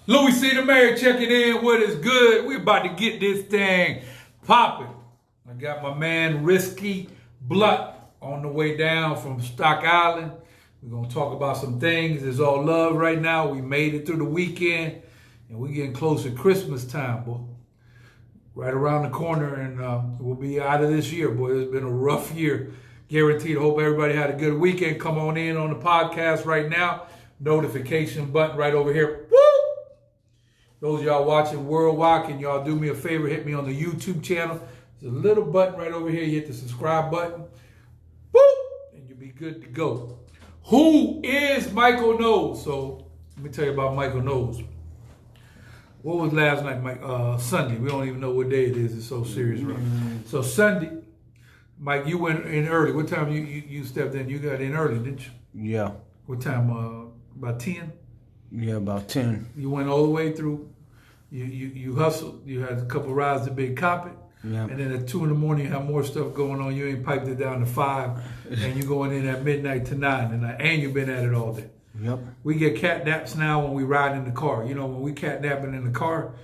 Louie C. the Mayor checking in. What is good? We about to get this thing popping. I got my man Risky Blunt on the way down from Stock Island. We're going to talk about some things. It's all love right now. We made it through the weekend, and we're getting close to Christmas time, boy. Right around the corner, and we'll be out of this year, boy. It's been a rough year. Guaranteed. Hope everybody had a good weekend. Come on in on the podcast right now. Notification button right over here. Woo! Those of y'all watching worldwide, can y'all do me a favor? Hit me on the YouTube channel. There's a little button right over here. You hit the subscribe button. Woo! And you'll be good to go. Who is Miachael Knowles? So let me tell you about Miachael Knowles. What was last night, Mike? Sunday. We don't even know what day it is. It's so serious, right? So Sunday, Mike, you went in early. What time you stepped in? You got in early, didn't you? Yeah. What time? About 10? Yeah, about 10. You went all the way through. You hustled. You had a couple rides to Big Cop It. Yeah. And then at 2 in the morning, you have more stuff going on. You ain't piped it down to 5. And you're going in at midnight to 9. And you've been at it all day. Yep. We get catnaps now when we ride in the car. You know, when we catnapping in the car,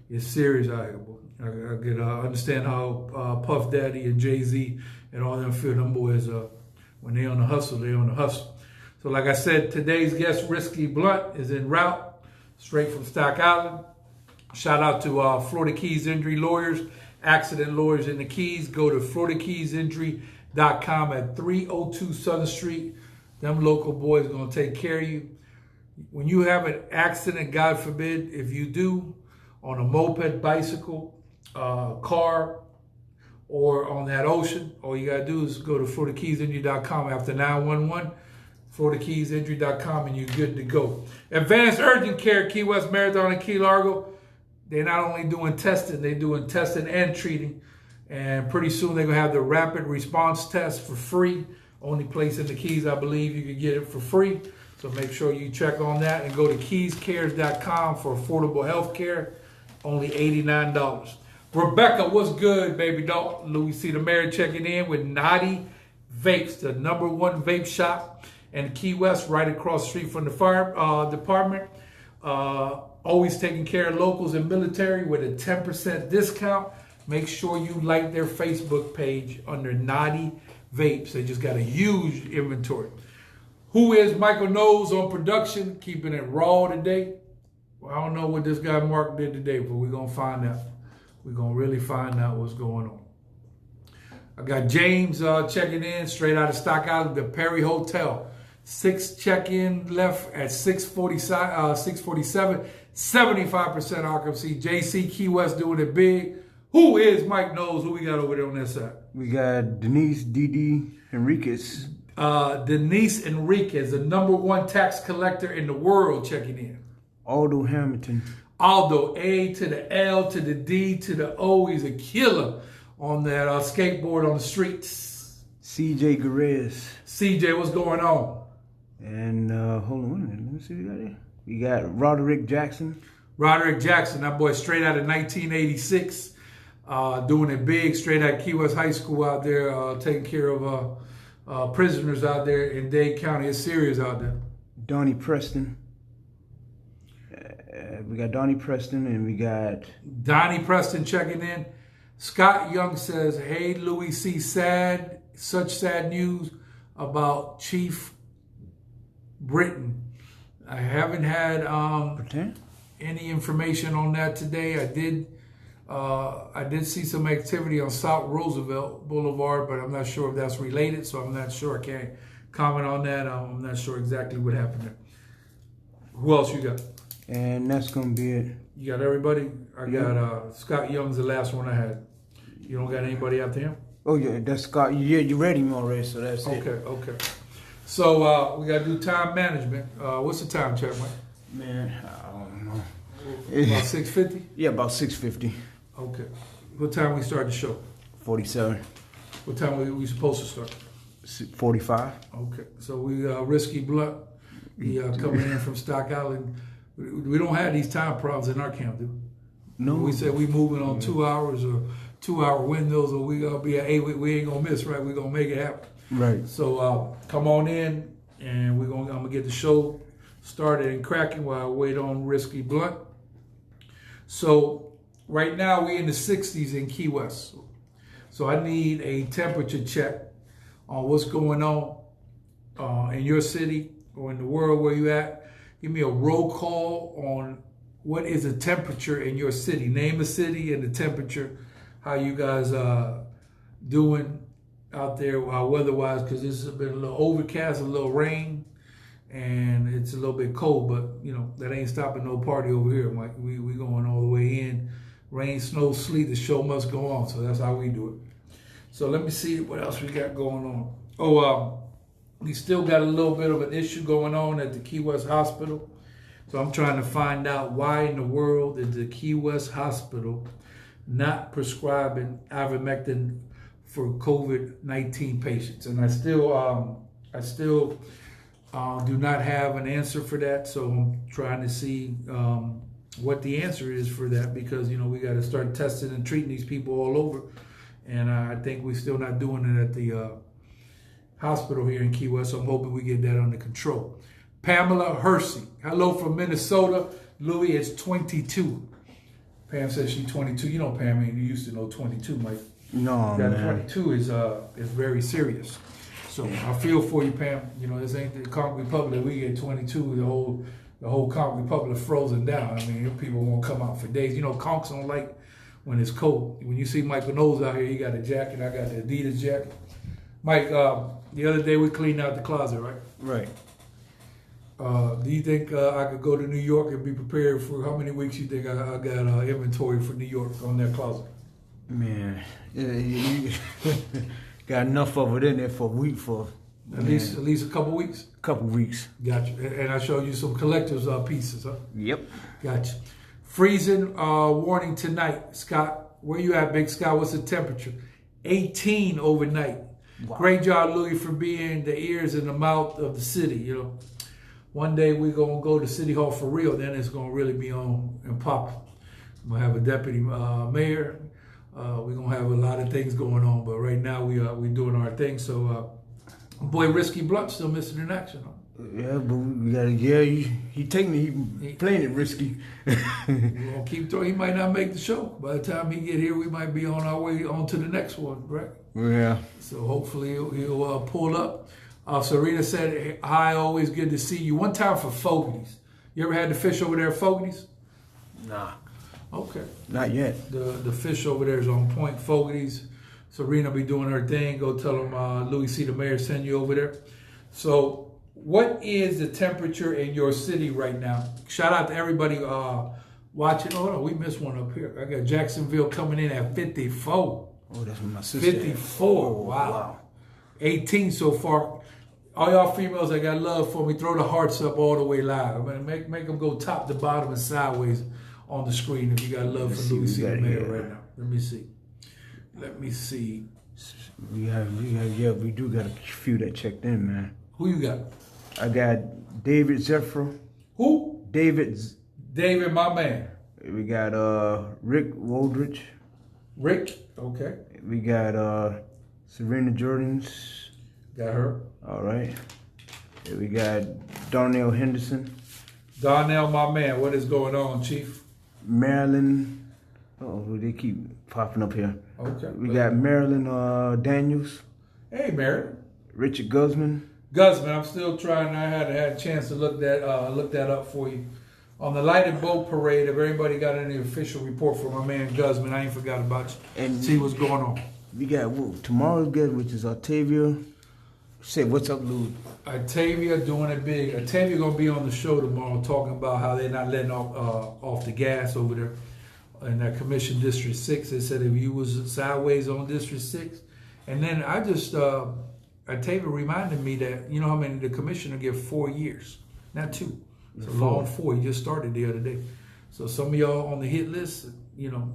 it's serious out here, boy. I get understand how Puff Daddy and Jay-Z and all them feel. Them boys, when they on the hustle, they on the hustle. So like I said, today's guest, Risky Blunt, is en route, straight from Stock Island. Shout out to Florida Keys Injury Lawyers, accident lawyers in the Keys. Go to FloridaKeysInjury.com at 302 Southern Street. Them local boys are going to take care of you. When you have an accident, God forbid, if you do, on a moped, bicycle, car, or on that ocean, all you got to do is go to FloridaKeysInjury.com after 911. FloridaKeysInjury.com and you're good to go. Advanced Urgent Care, Key West Marathon and Key Largo. They're not only doing testing, they're doing testing and treating. And pretty soon they're going to have the rapid response test for free. Only place in the Keys, I believe, you can get it for free. So make sure you check on that and go to keyscares.com for affordable health care. Only $89. Rebecca, what's good, baby dog? Louie C. the Mayor checking in with Naughty Vapes, the #1 vape shop in Key West, right across the street from the fire department. Always taking care of locals and military with a 10% discount. Make sure you like their Facebook page under Naughty Vapes. They just got a huge inventory. Who is Miachael Knowles on production? Keeping it raw today. Well, I don't know what this guy Mark did today, but we're going to find out. We're going to really find out what's going on. I got James checking in straight out of Stock Island, the Perry Hotel. 6 check-in left at 647, 75% occupancy. JC Key West doing it big. Who is Mike Knowles? Who we got over there on that side? We got Denise Didi Enriquez. Denise Enriquez, the #1 tax collector in the world, checking in. Aldo Hamilton. Aldo, A to the L to the D to the O. He's a killer on that skateboard on the streets. CJ Garez. CJ, what's going on? And hold on a minute. Let me see what we got here. We got Roderick Jackson. Roderick Jackson, that boy straight out of 1986. Doing it big, straight out of Key West High School out there, taking care of prisoners out there in Dade County. It's serious out there. Donnie Preston. We got Donnie Preston and we got... Donnie Preston checking in. Scott Young says, hey, Louie C. Such sad news about Chief Britain. I haven't had any information on that today. I did see some activity on South Roosevelt Boulevard, but I'm not sure if that's related, so I'm not sure. I can't comment on that. I'm not sure exactly what happened there. Who else you got? And that's going to be it. You got everybody? I got Scott Young's the last one I had. You don't got anybody after him? Oh, yeah, that's Scott. Yeah, you read him already, so that's it. Okay. So we got to do time management. What's the time check, Mike? Man, I don't know. About 6:50? Yeah, about 6:50. Okay. What time we start the show? 47. What time we supposed to start? 45. Okay. So we Risky Blunt. He coming in from Stock Island. We don't have these time problems in our camp, do we? No. We said we moving on 2 hours or 2-hour windows, or we gonna be at 8. We ain't gonna miss, right? We gonna make it happen. Right. So come on in, and I'm gonna get the show started and cracking while I wait on Risky Blunt. So right now we're in the 60s in Key West. So I need a temperature check on what's going on in your city or in the world where you at. Give me a roll call on what is the temperature in your city. Name the city and the temperature, how you guys doing out there weather-wise, because this has been a little overcast, a little rain, and it's a little bit cold, but you know, that ain't stopping no party over here, Mike. We going all the way in. Rain, snow, sleet, the show must go on. So that's how we do it. So let me see what else we got going on. Oh, we still got a little bit of an issue going on at the Key West Hospital. So I'm trying to find out why in the world is the Key West Hospital not prescribing ivermectin for COVID-19 patients. And I still do not have an answer for that. So I'm trying to see what the answer is for that, because, you know, we got to start testing and treating these people all over. And I think we're still not doing it at the hospital here in Key West. So I'm hoping we get that under control. Pamela Hersey. Hello from Minnesota. Louie is 22. Pam says she's 22. You know, Pam, you used to know 22, Mike. No, that man. 22 is very serious. So I feel for you, Pam. You know, this ain't the Conch Republic. We get 22. The whole Conch Republic frozen down. I mean, people won't come out for days. You know, Conchs don't like when it's cold. When you see Michael Knowles out here, he got a jacket. I got the Adidas jacket. Mike, the other day we cleaned out the closet, right? Right. Do you think I could go to New York and be prepared for how many weeks you think I got inventory for New York on that closet? Man, you got enough of it in there for a week, for at least a couple weeks. Couple weeks. Gotcha. And I showed you some collector's pieces, huh? Yep. Gotcha. Freezing warning tonight, Scott. Where you at, Big Scott? What's the temperature? 18 overnight. Wow. Great job, Louie, for being the ears and the mouth of the city. You know, one day we're gonna go to City Hall for real. Then it's gonna really be on and popping. I'm gonna have a deputy mayor. We're gonna have a lot of things going on, but right now we doing our thing. So, boy, Risky Blunt still missing in action. Huh? Yeah, but we gotta. Yeah, he taking it. He playing it risky. We're gonna keep throwing. He might not make the show. By the time he get here, we might be on our way on to the next one, right? Yeah. So hopefully he'll pull up. Serena said, "Hi, always good to see you." One time for Fogarty's. You ever had the fish over there at Fogarty's? Nah. Okay. Not yet. The fish over there is on point. Fogarty's. Serena be doing her thing. Go tell them Louie C. the mayor send you over there. So what is the temperature in your city right now? Shout out to everybody watching. Oh no, we missed one up here. I got Jacksonville coming in at 54. Oh, that's my sister. 54. Oh, wow. 18 so far. All y'all females that got love for me, throw the hearts up all the way live. I mean, make them go top to bottom and sideways on the screen if you got love for Louie C. the mayor right now. Let me see. We do got a few that checked in, man. Who you got? I got David Zephyr. Who? David, my man. We got Rick Woldridge. Rick, okay. We got Serena Jordans. Got her. All right. We got Darnell Henderson. Darnell, my man. What is going on, Chief? Marilyn. Oh, they keep popping up here. Okay. We got Marilyn Daniels. Hey, Marilyn. Richard Guzman. I'm still trying. I had a chance to look that up for you. On the Light and Boat Parade, if everybody got any official report from my man Guzman, I ain't forgot about you. And see what's going on. We got tomorrow's guest, which is Octavia. Say, what's up, Louie? Octavia doing it big. Octavia gonna be on the show tomorrow talking about how they're not letting off the gas over there in that Commission District 6. They said if you was sideways on District 6. And then I just, Octavia reminded me that, you know how many the commissioner give 4 years, not 2. It's a long 4. He just started the other day. So some of y'all on the hit list, you know,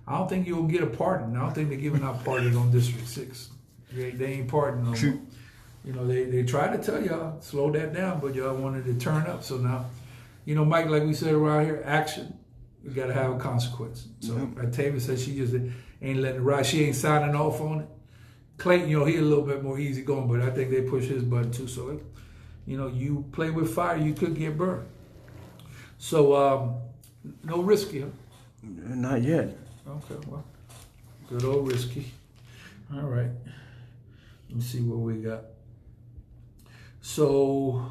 I don't think you'll get a pardon. I don't think they're giving out pardons on District 6. They ain't pardoning no more. You know, they try to tell y'all, slow that down, but y'all wanted to turn up. So now, you know, Mike, like we said around here, action, we got to have a consequence. So Octavia says she just ain't letting it ride. She ain't signing off on it. Clayton, you know, he a little bit more easy going, but I think they push his button too. So, you know, you play with fire, you could get burned. So, no risky, huh? Not yet. Okay, well, good old Risky. All right. Let me see what we got. So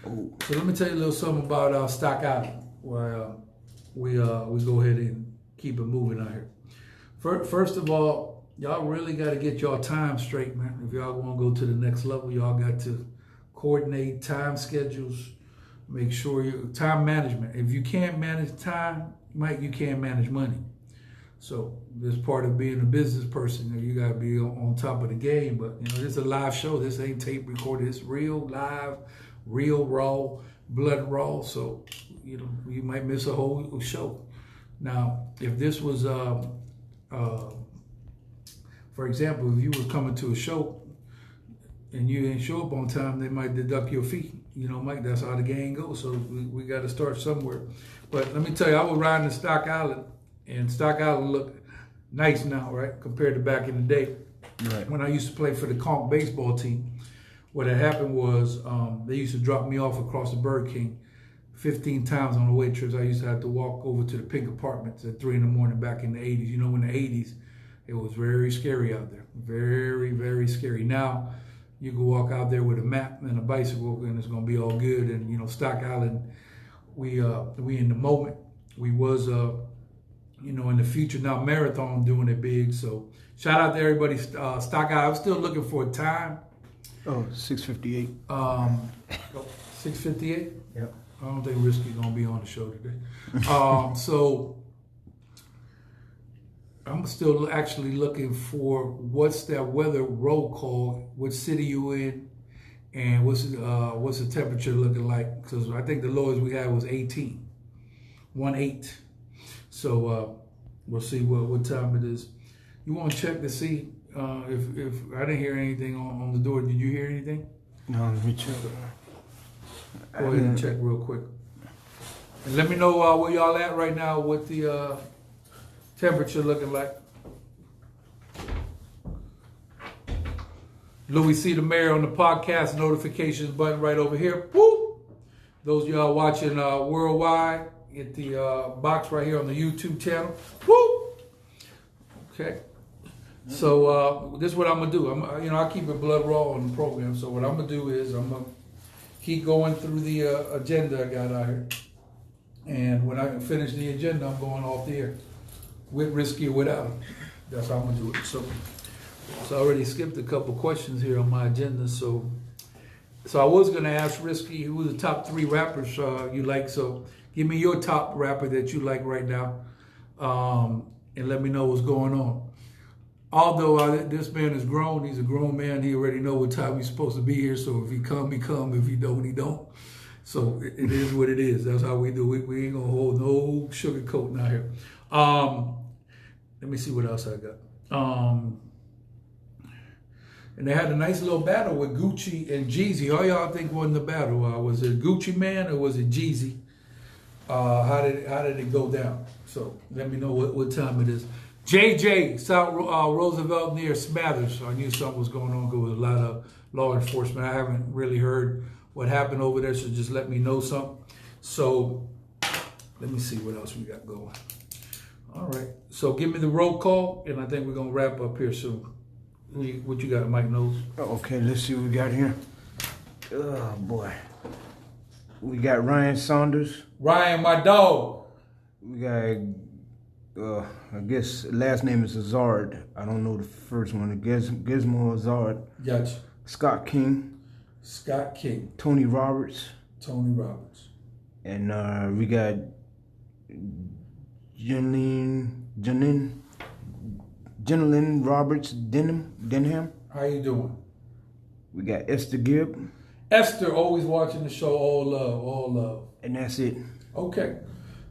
let me tell you a little something about Stock Island. Where we go ahead and keep it moving out here. First of all, y'all really got to get y'all time straight, man. If y'all want to go to the next level, y'all got to coordinate time schedules. Make sure your time management. If you can't manage time, you can't manage money. So this part of being a business person, you got to be on top of the game. But this is a live show. This ain't tape recorded. It's real live, real raw, blood raw. So you might miss a whole show. Now, if this was, for example, if you were coming to a show and you didn't show up on time, they might deduct your fee. Mike, that's how the game goes. So we got to start somewhere. But let me tell you, I was riding to Stock Island, and Stock Island look nice now, right, compared to back in the day. Right. When I used to play for the Conch baseball team, what had happened was they used to drop me off across the Burger King 15 times on the way trips. I used to have to walk over to the Pink Apartments at 3 in the morning back in the 80s. In the 80s, it was very scary out there. Very, very scary. Now, you can walk out there with a map and a bicycle and it's going to be all good. And, Stock Island, we in the moment. We was, in the future now, Marathon doing it big. So shout out to everybody. Stock Island, I'm still looking for a time. Oh, 6:58. 6:58? Yep. I don't think Risky gonna be on the show today. So I'm still actually looking for what's that weather roll call, what city you in, and what's the temperature looking like? Because I think the lowest we had was 18, 1-8. So we'll see what time it is. You want to check to see if I didn't hear anything on the door. Did you hear anything? No, let me check. Go ahead and check real quick. And let me know where y'all at right now, what the temperature looking like. Louie C. the Mayor on the podcast notifications button right over here. Woo! Those of y'all watching worldwide, hit the box right here on the YouTube channel. Woo! Okay. So this is what I'm gonna do. I keep it blood raw on the program. So what I'm gonna do is I'm gonna keep going through the agenda I got out here. And when I finish the agenda, I'm going off the air. With Risky or without him. That's how I'm gonna do it. So I already skipped a couple questions here on my agenda. So I was gonna ask Risky who the top 3 rappers you like. So give me your top rapper that you like right now, and let me know what's going on. Although this man is grown, he's a grown man. He already know what time he's supposed to be here. So if he come, he come. If he don't, he don't. So it is what it is. That's how we do it. We ain't gonna hold no sugarcoating out here. Let me see what else I got. And they had a nice little battle with Gucci and Jeezy. All y'all think won the battle? Was it Gucci Man or was it Jeezy? How did it go down? So let me know what time it is. JJ, South Roosevelt near Smathers. So I knew something was going on because there was a lot of law enforcement. I haven't really heard what happened over there, so just let me know something. So let me see what else we got going. All right. So give me the roll call, and I think we're going to wrap up here soon. What you got, Mike Knowles? Okay, let's see what we got here. Oh, boy. We got Ryan Saunders. Ryan, my dog. We got, I guess last name is Azard. I don't know the first one. Gizmo Azard. Gotcha. Scott King. Scott King. Tony Roberts. Tony Roberts. And we got Janine Roberts Denham. How you doing? We got Esther Gibb. Esther, always watching the show. All love. And that's it. Okay.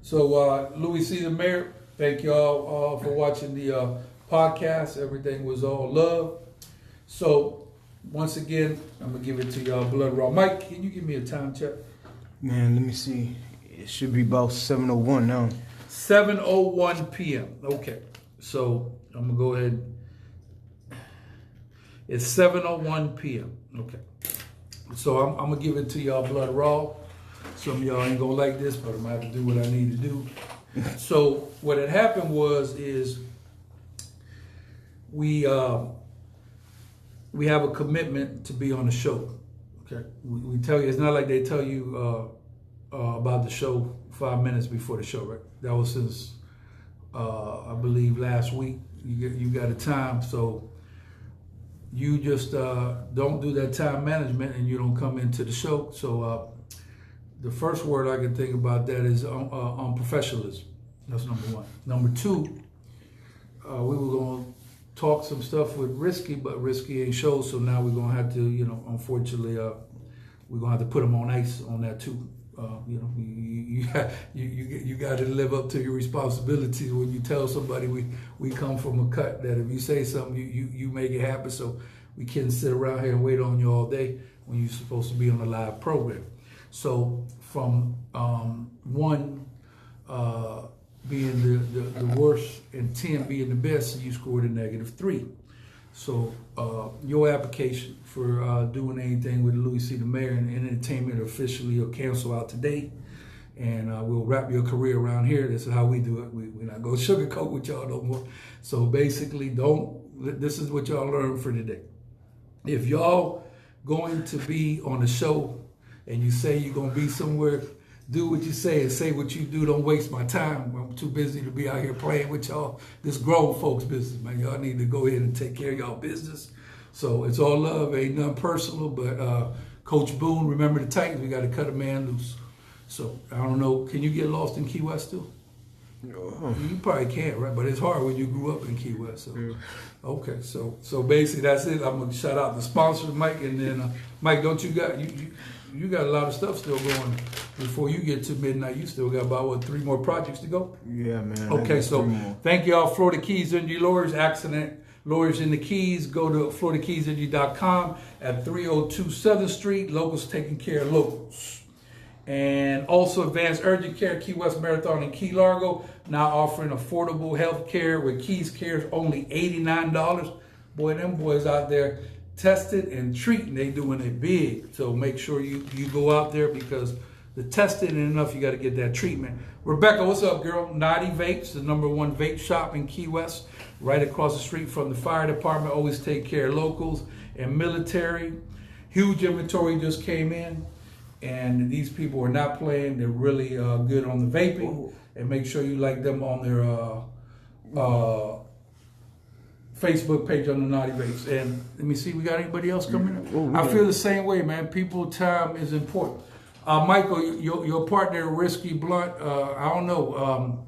So Louie C. the Mayor, thank y'all for watching the podcast. Everything was all love. So once again, I'm gonna give it to y'all blood raw. Mike, can you give me a time check? Man, let me see. It should be about 7:01 now. 7:01 p.m. Okay. So I'm gonna go ahead. It's 7:01 p.m. Okay. So I'm gonna give it to y'all blood raw. Some of y'all ain't gonna like this, but I'm gonna have to do what I need to do. So what had happened is we have a commitment to be on the show. Okay, we tell you, it's not like they tell you about the show 5 minutes before the show, right? That was since I believe last week. You got a time, so you just don't do that time management and you don't come into the show. So the first word I can think about that is on professionalism. That's number one. Number two, we were going to talk some stuff with Risky, but Risky ain't show, so now we're going to have to, unfortunately, we're going to have to put him on ice on that too. You got to live up to your responsibilities when you tell somebody we come from a cut that if you say something, you make it happen. So we can't sit around here and wait on you all day when you're supposed to be on a live program. So from one being the worst and 10 being the best, you scored a -3. So your application for doing anything with Louie C. the Mayor and entertainment officially will cancel out today, and we'll wrap your career around here. This is how we do it. We're not going to sugarcoat with y'all no more. So basically, this is what y'all learned for today. If y'all going to be on the show and you say you're going to be somewhere, do what you say and say what you do. Don't waste my time. I'm too busy to be out here playing with y'all. This grown folks business, man. Y'all need to go ahead and take care of y'all business. So it's all love. Ain't nothing personal. But Coach Boone, remember the Titans. We got to cut a man loose. So I don't know. Can you get lost in Key West too? You probably can't, right? But it's hard when you grew up in Key West. So okay. So basically that's it. I'm gonna shout out the sponsors, Mike, and then Mike. Don't you got you got a lot of stuff still going before you get to midnight. You still got about 3 more projects to go? Yeah, man. Okay, so thank y'all, Florida Keys Energy Lawyers, Accident Lawyers in the Keys. Go to FloridaKeysEnergy.com at 302 7th Street. Locals taking care of locals. And also Advanced Urgent Care, Key West Marathon in Key Largo, now offering affordable health care with Keys Cares only $89. Boy, them boys out there tested and treating, they doing it big. So make sure you go out there because the testing ain't enough, you got to get that treatment. Rebecca, what's up, girl? Naughty Vapes, the #1 vape shop in Key West, right across the street from the fire department. Always take care of locals and military. Huge inventory just came in, and these people are not playing. They're really good on the vaping. And make sure you like them on their Facebook page on the Naughty Vapes. And let me see, we got anybody else coming up? I feel the same way, man. People, time is important. Michael, your partner, Risky Blunt, I don't know.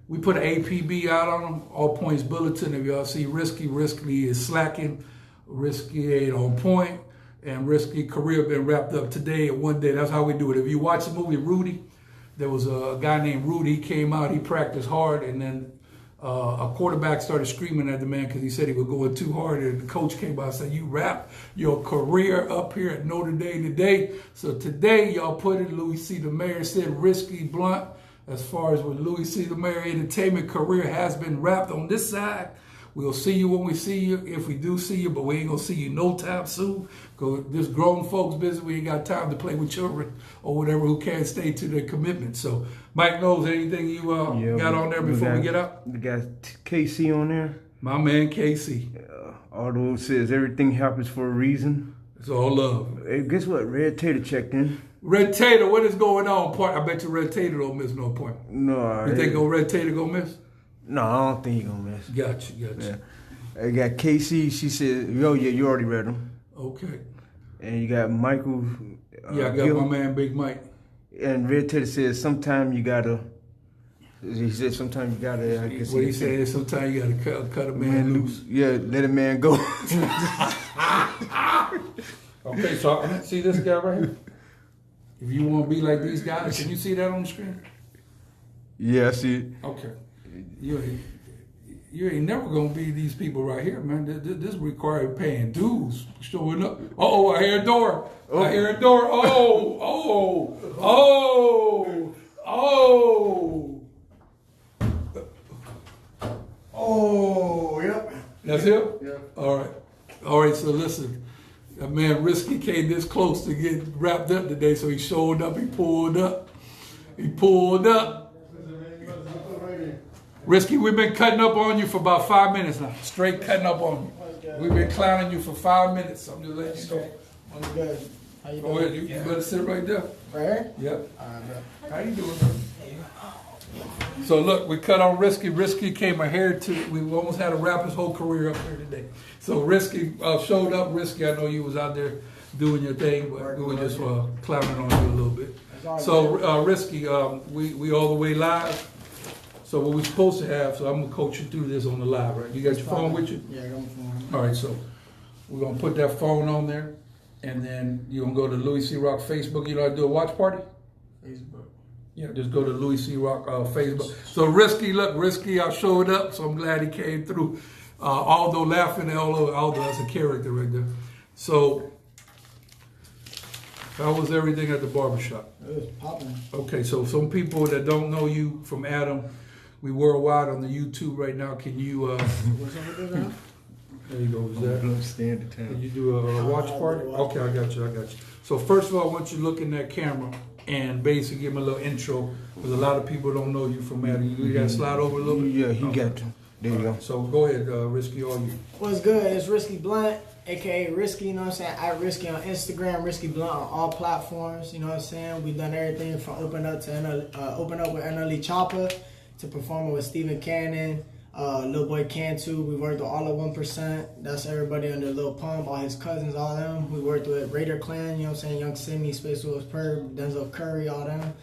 We put an APB out on them, all points bulletin. If y'all see Risky is slacking. Risky ain't on point. And Risky career been wrapped up today in one day. That's how we do it. If you watch the movie Rudy, there was a guy named Rudy. He came out, he practiced hard, and then a quarterback started screaming at the man because he said he was going too hard, and the coach came by and said, "You wrap your career up here at Notre Dame today." So today, y'all put it, Louie C. the Mayor said, Risky Blunt, as far as with Louie C. the Mayor entertainment career has been wrapped on this side. We'll see you when we see you, if we do see you, but we ain't going to see you no time soon. Because this grown folks business, we ain't got time to play with children or whatever who can't stay to their commitment. So, Mike Knowles, anything you got on there before we get out? We got KC on there. My man, KC. Although it says everything happens for a reason. It's all love. Hey, guess what? Red Tater checked in. Red Tater, what is going on? I bet you Red Tater don't miss no point. No. You think Red Tater gonna miss? No, I don't think he gonna miss. Gotcha. Yeah. I got KC. She said, "Yo, yeah, you already read them." Okay. And you got Michael. Yeah, I got my man Big Mike. And Red Tater says, "Sometimes you gotta." He said, "Sometimes you gotta." I guess what he said is, "Sometimes you gotta cut a man loose." Yeah, let a man go. Okay, so see this guy right here. If you want to be like these guys, can you see that on the screen? Yeah, I see it. Okay. You ain't never gonna be these people right here, man. This requires paying dues, showing up. Oh, I hear a door. Oh. I hear a door. Oh, yep. That's him? Yeah. All right, so listen. That man Risky came this close to get wrapped up today, so he showed up, he pulled up. Risky, we've been cutting up on you for about 5 minutes now. Straight cutting up on you. We've been clowning you for 5 minutes. I'm just letting you know. What's good? How you doing? Go ahead. You better sit right there. Right here? Yep. All right, bro. How you doing, bro? So look, we cut on Risky. Risky came ahead to. We almost had to wrap his whole career up here today. So Risky showed up. Risky, I know you was out there doing your thing, but we were just clowning on you a little bit. So Risky, we all the way live. So what we're supposed to have, so I'm gonna coach you through this on the live, right? You got your phone with you? Yeah, I got my phone. All right, so we're gonna put that phone on there, and then you're gonna go to Louie C. Rock Facebook. You know how to do a watch party? Facebook. Yeah, just go to Louie C. Rock Facebook. So Risky, look, Risky, I showed up, so I'm glad he came through. Although laughing at Aldo, that's a character right there. So, how was everything at the barbershop? It was popping. Okay, so some people that don't know you from Adam, we worldwide on the YouTube right now. Can you? What's up with this now? There you go. Is that? Stand the Can time. you do a watch party? Okay, I got you. So first of all, I want you to look in that camera and basically give me a little intro, because a lot of people don't know you from Adam. You got to slide over a little bit. Yeah, he got to. There you go. So go ahead, Risky, all you. What's good? It's Risky Blunt, aka Risky, you know what I'm saying? At Risky on Instagram, Risky Blunt on all platforms, you know what I'm saying? We've done everything from open up with Untitled Chapter to performing with Stephen Cannon, Lil Boy Cantu. We worked with all of 1%. That's everybody under Lil Pump, all his cousins, all them. We worked with Raider Clan, you know what I'm saying? Young Sydney, Space Wolves Perp, Denzel Curry, all them.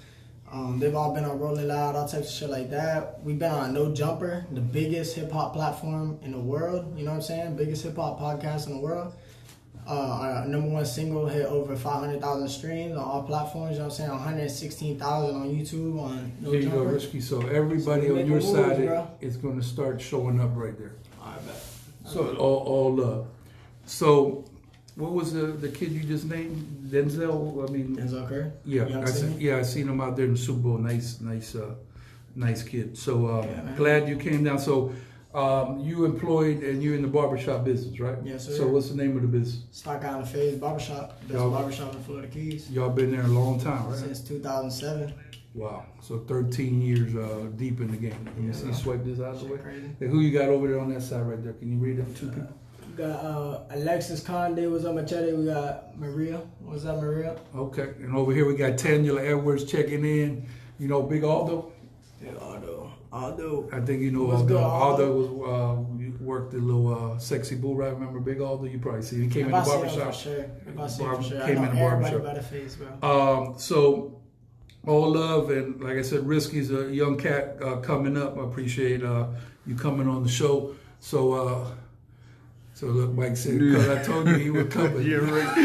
They've all been on Rolling Loud, all types of shit like that. We've been on No Jumper, the biggest hip hop platform in the world. You know what I'm saying? Biggest hip hop podcast in the world. Our #1 single hit over 500,000 streams on all platforms. You know what I'm saying? 116,000 on YouTube on No There you Jumper. go, Risky. So everybody So on your moves, side bro. is going to start showing up right there. I bet. So all love. So what was the kid you just named? Denzel? I mean, Denzel Curry? yeah, Young I Sydney? seen him out there in the Super Bowl. Nice kid. So Yeah, man. glad you came down. So you employed and you're in the barbershop business, right? Yes, sir. So what's the name of the business? Stock Island Phase Barbershop. Best Y'all- barbershop in Florida Keys. Y'all been there a long time, right? Since 2007. Wow. So 13 years deep in the game. Let me Yeah, see. bro. Swipe this out of the way. Crazy. Hey, who you got over there on that side right there? Can you read them two people? We got Alexis Conde was on Machete. We got Maria. What's up, Maria? Okay. And over here we got Tangela Edwards checking in. You know, Big Aldo. Yeah, Aldo. I think you know What's Aldo. good, Aldo was worked the little sexy bull ride. Remember Big Aldo? You probably see. He came in the barbershop. For sure. If I see him Barber- for sure. came I in know the everybody barbershop. by the face, bro. So all love, and like I said, Risky's a young cat coming up. I appreciate you coming on the show. So look, Mike said, because I told you he was coming. You're right.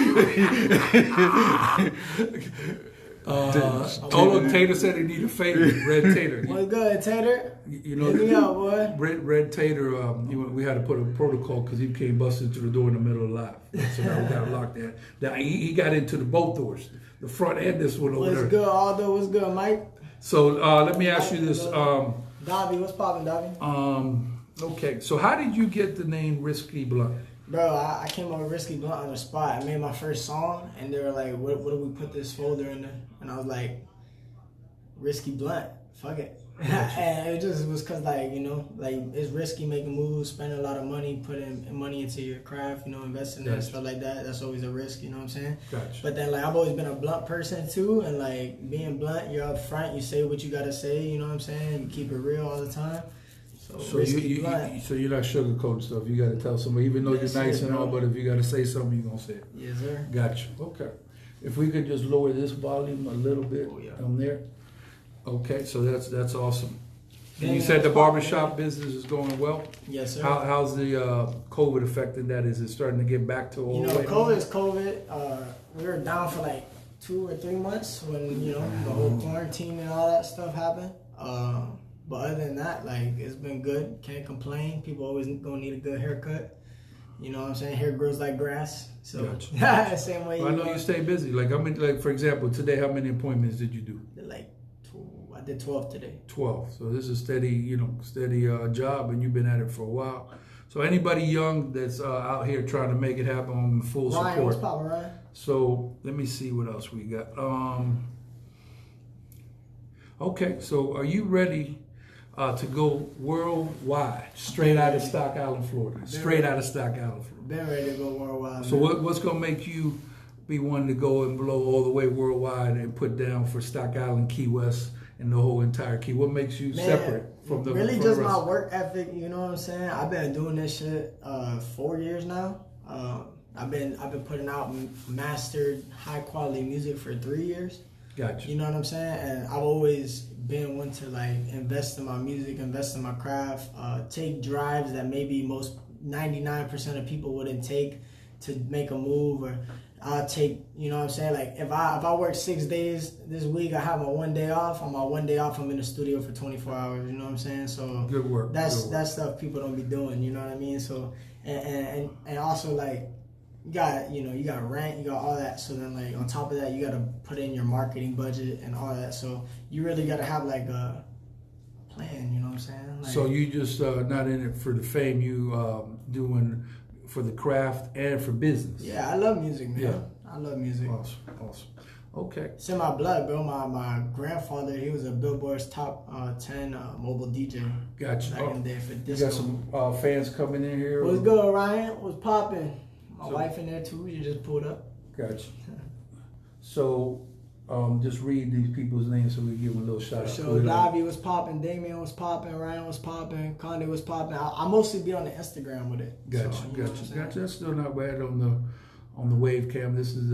Olo Tater said he need a favor. Red Tater. What's good, Tater? You know, Hit me out, boy. Red Tater, we had to put a protocol because he came busting through the door in the middle of the live. So now we got to lock that. Now he got into both doors, the front and this one over What's there. good, Aldo? What's good, Mike? So let me ask you this. Dobby, what's poppin', Dobby? Okay, so how did you get the name Risky Blunt? Bro, I came up with Risky Blunt on the spot. I made my first song, and they were like, what do we put this folder in there? And I was like, Risky Blunt. Fuck it. And it just was because, like, you know, like, it's risky making moves, spending a lot of money, putting money into your craft, you know, investing in it and stuff like that. That's always a risk, you know what I'm saying? Gotcha. But then, like, I've always been a blunt person, too. And, like, being blunt, you're up front. You say what you got to say, you know what I'm saying? You keep it real all the time. So Risky Blunt. so you're not sugarcoating stuff. You got to tell somebody, even though Yes, you're nice sir, and all, bro. but if you got to say something, you're gonna say it. Yes, sir. Gotcha. Okay. If we could just lower this volume a little bit Oh, yeah. from there. Okay, so that's awesome. And Yeah, you said the it's barbershop popping, business is going well. Yes, sir. How's the COVID affecting that? Is it starting to get back to all You the know, way? COVID is COVID. We were down for like 2 or 3 months when, you know, the whole quarantine and all that stuff happened. But other than that, like, it's been good. Can't complain. People always gonna need a good haircut. You know what I'm saying? Hair grows like grass. So, Gotcha. same way Well, I know you you stay busy. Like, I mean, like for example, today, how many appointments did you do? like, I did 12 today. 12. So this is steady job, and you've been at it for a while. So anybody young that's out here trying to make it happen, I'm full Ryan, what's support. poppin', Ryan? So let me see what else we got. Okay, so are you ready? to go worldwide, straight out of Stock Island, Florida. Straight out of Stock Island, Florida. Been ready to go worldwide. So what's going to make you be one to go and blow all the way worldwide and put down for Stock Island, Key West, and the whole entire Key? What makes you separate from the really from just the rest? my work ethic? You know what I'm saying? I've been doing this shit 4 years now. I've been putting out mastered high quality music for 3 years. Gotcha. You know what I'm saying? And I've always been one to like invest in my music, invest in my craft, take drives that maybe most 99% of people wouldn't take to make a move, or I'll take, you know what I'm saying? Like if I work 6 days this week, I have my 1 day off. On my 1 day off, I'm in the studio for 24 hours. You know what I'm saying? So good work. That's good work. stuff people don't be doing. You know what I mean? So and also like you got rent, you got all that. So then like on top of that, you got to put in your marketing budget and all that. So you really got to have like a plan. You know what I'm saying? Like, So you just not in it for the fame, you doing for the craft and for business. yeah, I love music, man. Yeah. I love music. Awesome. Okay. It's in my blood, bro. My grandfather, he was a Billboard's top 10 mobile DJ Gotcha. back in the day for You disco. got some fans coming in here? What's good, Ryan? What's popping? My So- wife in there too. You just pulled up. Gotcha. So, just read these people's names so we give them a little shout out. So Davi was popping, Damien was popping, Ryan was popping, Conde was popping. I mostly be on the Instagram with it. Gotcha. So, you know what I'm saying? Gotcha. That's still not bad on the wave cam. This is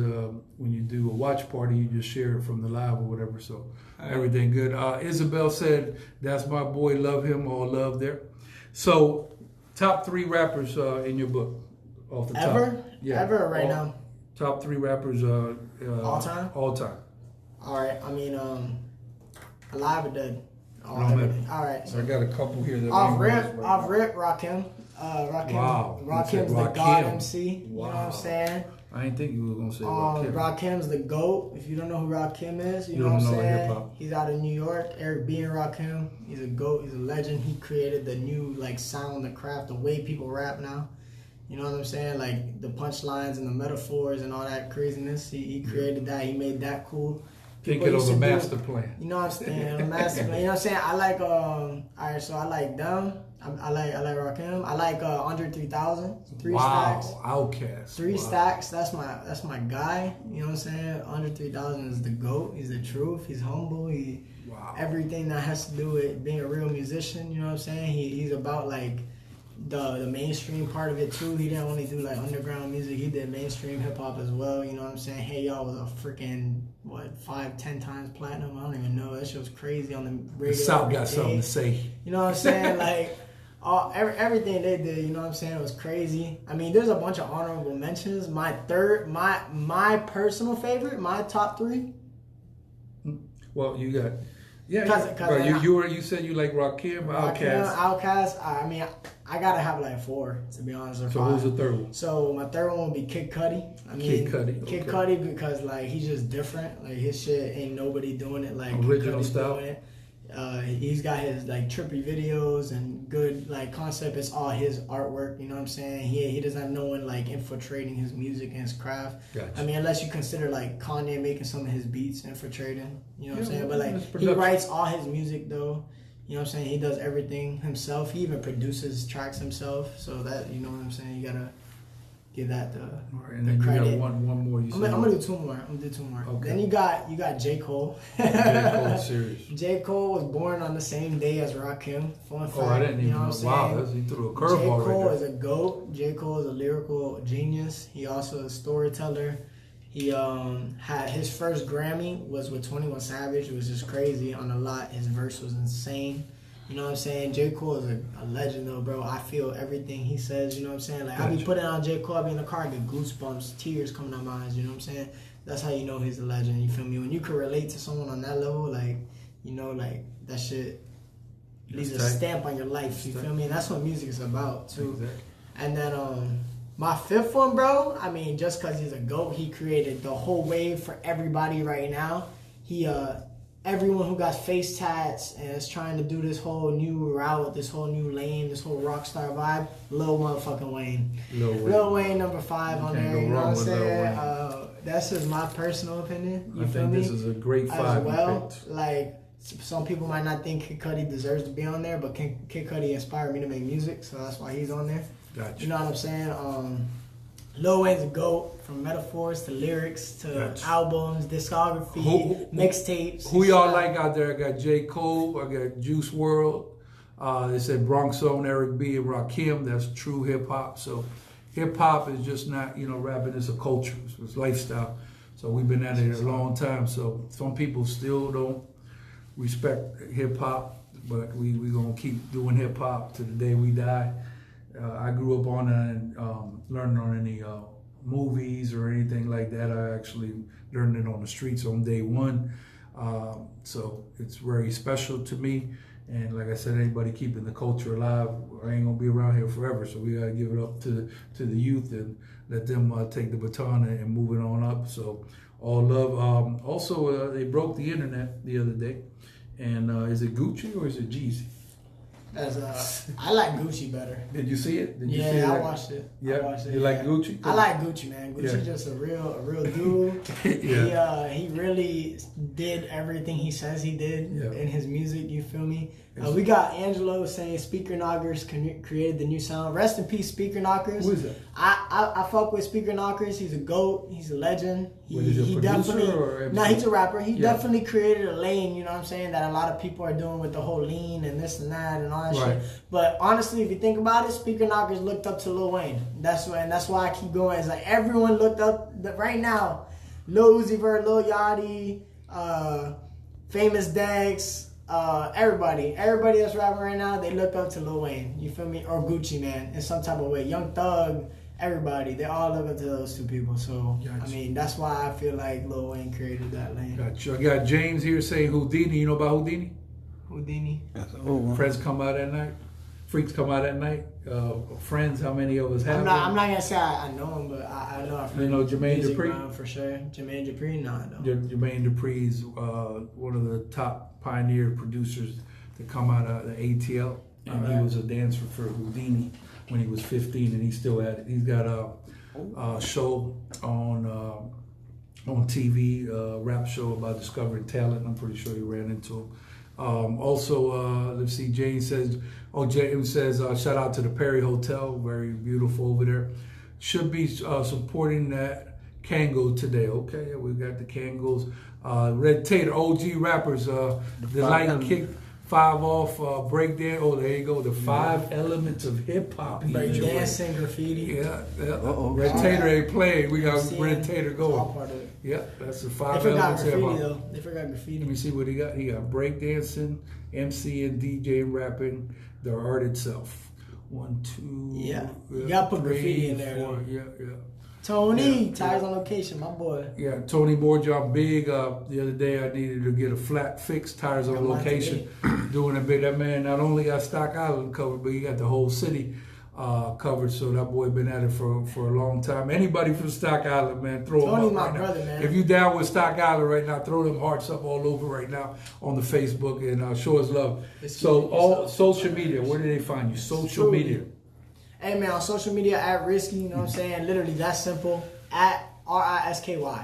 when you do a watch party, you just share it from the live or whatever. So everything good. Isabel said, "That's my boy. Love him. All love there." So, top 3 rappers in your book, off the top. Ever or right now? Top 3 rappers. All time? All time. All right. I mean, alive or dead? No matter. All right. So I got a couple here that Off rip, Rakim. Rakim. Wow. Rakim's the Rakim. God MC. You know what Wow. I'm saying? I didn't think you were gonna say Rakim. Rakim's the GOAT. If you don't know who Rakim is, you know don't what I'm know saying? hip-hop. He's out of New York. Eric B. and Rakim. He's a GOAT. He's a legend. He created the new like sound, the craft, the way people rap now. You know what I'm saying? Like the punchlines and the metaphors and all that craziness. He created that. He made that cool. People Thinking of used a to do- master plan. You know what I'm saying? A master plan. You know what I'm saying? I like all right. So I like them. I like Rakim. I like Andre 3000. 3 Wow, stacks. Outkast. 3 Wow. stacks. That's my guy. You know what I'm saying? Andre 3000 is the GOAT. He's the truth. He's humble. Wow. Everything that has to do with being a real musician. You know what I'm saying? He's about like the mainstream part of it too. He didn't only do like underground music. He did mainstream hip hop as well. You know what I'm saying? Hey Y'all was a freaking 5-10 times platinum. I don't even know. That shit was crazy on the radio. The South every got day. something to say. You know what I'm saying? Like everything they did. You know what I'm saying? Was crazy. I mean, there's a bunch of honorable mentions. My personal favorite, my top 3. Well, you got. Yeah, 'Cause bro, like, you said you like Rakim, Outkast. Outkast. I mean, I gotta have like 4 to be honest. Or So 5. who's the third one? So my third one would be Kid Cudi. I mean, Kid Cudi, Kid okay. Cudi because like he's just different. Like his shit ain't nobody doing it like Kid Original Cudi's style? doing it. He's got his like trippy videos and good like concept. It's all his artwork. You know what I'm saying? He doesn't have no one like infiltrating his music and his craft. Gotcha. I mean, unless you consider like Kanye making some of his beats infiltrating. You know what I'm saying? well, But it's like he production. writes all his music though. You know what I'm saying? He does everything himself. He even produces tracks himself. So that, you know what I'm saying? You gotta give that the, All right, the and then you credit. got one more. You I'm said. gonna do 2 more. I'm gonna do 2 more. Okay. Then you got J. Cole. J. Cole series. J. Cole was born on the same day as Rakim. Fun fact. Oh, I didn't even you know know. what I'm Wow, saying? he threw a J. curveball Cole right is a GOAT. J. Cole is a lyrical genius. He also is a storyteller. He had his first Grammy was with 21 Savage. It was just crazy on a lot. His verse was insane. You know what I'm saying? J. Cole is a legend though, bro. I feel everything he says, you know what I'm saying? Like I be Gotcha. putting on J. Cole, I be in the car, I get goosebumps, tears coming out my eyes, you know what I'm saying? That's how you know he's a legend, you feel me? When you can relate to someone on that level, like, you know, like that shit leaves a That's tight. stamp on your life, you That's feel me? And that's what music is about too. Exactly. And then my 5th one, bro, I mean, just because he's a GOAT, he created the whole wave for everybody right now. He everyone who got face tats and is trying to do this whole new route, this whole new lane, this whole rock star vibe, Lil motherfucking Wayne. Lil Wayne number 5 on can't there, go you know what wrong I'm with Lil saying? That's just my personal opinion. You I feel think me? this is a great 5 As well, you picked. like some people might not think Kid Cudi deserves to be on there, but Kid Cudi inspired me to make music, so that's why he's on there. Gotcha. You know what I'm saying? Lil Wayne's a GOAT, from metaphors to lyrics to albums, discography, mixtapes. Who y'all like out there? I got J. Cole, I got Juice WRLD. They said Bronx Zone, Eric B. and Rakim. That's true hip hop. So hip hop is just not, rapping is a culture. It's lifestyle. So we've been at it a long time. So some people still don't respect hip hop, but we gonna keep doing hip hop to the day we die. I grew up on it and learning on any movies or anything like that. I actually learned it on the streets on day one. So it's very special to me. And like I said, anybody keeping the culture alive, I ain't gonna be around here forever. So we gotta give it up to the youth and let them take the baton and move it on up. So all love. Also, they broke the internet the other day. And is it Gucci or is it Jeezy? I like Gucci better. Did you see it? Did you see it? I watched it. Yeah, I watched it, you like Gucci? I like Gucci, man. Gucci just a real dude. Yeah. He really did everything he says he did in his music. You feel me? We got Angelo saying Speaker Knockers created the new sound. Rest in peace, Speaker Knockers. Who is that? I fuck with Speaker Knockers. He's a GOAT. He's a legend. Is he a producer or MC? No, he's a rapper. He definitely created a lane, you know what I'm saying, that a lot of people are doing with the whole lean and this and that and all that shit. But honestly, if you think about it, Speaker Knockers looked up to Lil Wayne. That's why I keep going. It's like everyone looked up right now. Lil Uzi Vert, Lil Yachty, Famous Dex, everybody that's rapping right now, they look up to Lil Wayne. You feel me? Or Gucci, man, in some type of way. Young Thug, everybody, they all look up to those two people. So gotcha. I mean, that's why I feel like Lil Wayne created that lane. Gotcha. I got James here saying Houdini. You know about Houdini? Houdini. That's an old one. Friends come out at night. Freaks come out at night. Friends, how many of us have? I'm not gonna say I know him, but I know I've heard. You know Jermaine Dupri? For sure. Jermaine Dupri, no, I don't. Jermaine Dupri's one of the top pioneer producers to come out of the ATL. And he was a dancer for Houdini when he was 15, and he's still at it. He's got a show on TV, a rap show about discovering talent. I'm pretty sure you ran into him. Also, let's see, James says, shout out to the Perry Hotel, very beautiful over there. Should be supporting that Kango today. Okay, we got the Kangos. Red Tater, OG rappers, the light kick, 5 off, breakdance. Oh, there you go, the 5 elements of hip hop. Breakdancing, graffiti. Yeah. Red Tater ain't playing. We got Red Tater going. Yeah, that's the 5 elements of hip hop. They forgot graffiti. Let me see what he got. He got breakdancing, MCing, DJing, rapping, the art itself. 1, 2. Yeah, you gotta put 3, graffiti in there. 4. Though. Yeah. Tony, Tires on Location, my boy. Yeah, Tony Borjob big. The other day I needed to get a flat fix, Tires on Location. Doing a bit. That man not only got Stock Island covered, but he got the whole city covered. So that boy been at it for a long time. Anybody from Stock Island, man, throw Tony, him up my right brother, now. man. If you down with Stock Island right now, throw them hearts up all over right now on the Facebook and show us love. So all social media, where do they find you? Social media. Hey man, on social media at Risky, you know what I'm saying? Literally that simple. At RISKY.